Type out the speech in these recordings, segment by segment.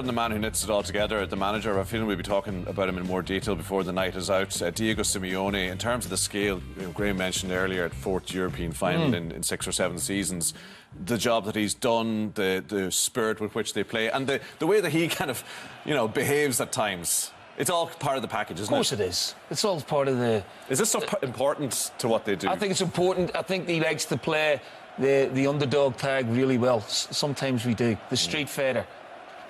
on the man who knits it all together, the manager. I have a feeling we'll be talking about him in more detail before the night is out. Diego Simeone, in terms of the scale, Graham mentioned earlier, at fourth European final in 6 or 7 seasons, the job that he's done, the spirit with which they play, and the way that he kind of, behaves at times. It's all part of the package, isn't it? Of course it is. It's all part of the... Is this so important to what they do? I think it's important. I think he likes to play the underdog tag really well. Sometimes we do. The street fighter.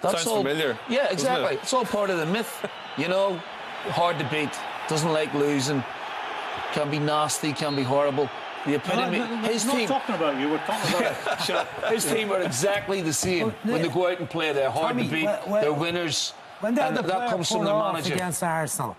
Sounds familiar. Yeah, exactly. It's all part of the myth. Hard to beat. Doesn't like losing. Can be nasty. Can be horrible. The epitome. His team. We're not talking about you. We're talking about Shut up. His team are exactly the same. When they go out and play, they're hard to beat. They're winners. When and that comes from the manager. Against Arsenal,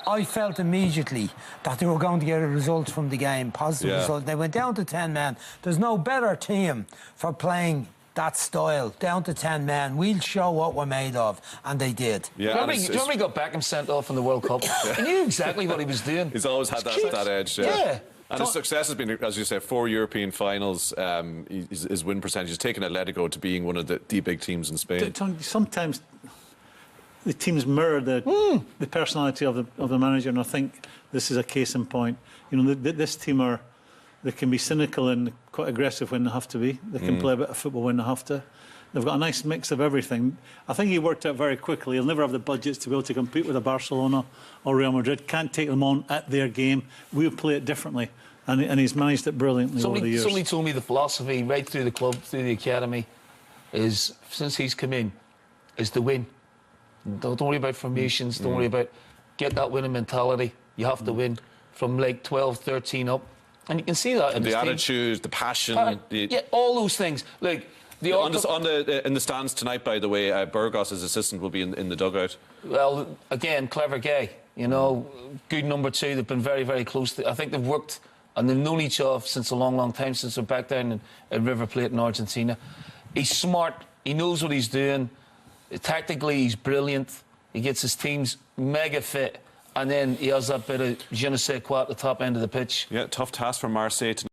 I felt immediately that they were going to get a result from the game, positive result. They went down to 10 men. There's no better team for playing that style. Down to 10 men. We'll show what we're made of. And they did. Yeah, do you remember he got Beckham sent off in the World Cup? He knew exactly what he was doing. He's always had that edge. Yeah. And his success has been, as you said, 4 European finals. His win percentage has taken Atletico to being one of the big teams in Spain. Sometimes the teams mirror the personality of the manager, and I think this is a case in point. This team they can be cynical and quite aggressive when they have to be. They can play a bit of football when they have to. They've got a nice mix of everything. I think he worked out very quickly. He'll never have the budgets to be able to compete with a Barcelona or Real Madrid. Can't take them on at their game. We'll play it differently. And he's managed it brilliantly over the years. Somebody told me the philosophy right through the club, through the academy, is, since he's come in, is to win. Don't worry about formations. Don't worry about... Get that winning mentality. You have to win from like 12, 13 up. And you can see that in the attitude, the passion. Yeah, all those things. Like... in the stands tonight, by the way, Burgos, his assistant, will be in the dugout. Well, again, clever guy. Good number 2. They've been very, very close. I think they've worked and they've known each other since a long, long time, since they're back down in River Plate in Argentina. He's smart. He knows what he's doing. Tactically, he's brilliant. He gets his teams mega fit. And then he has that bit of je ne sais quoi at the top end of the pitch. Yeah, tough task for Marseille tonight.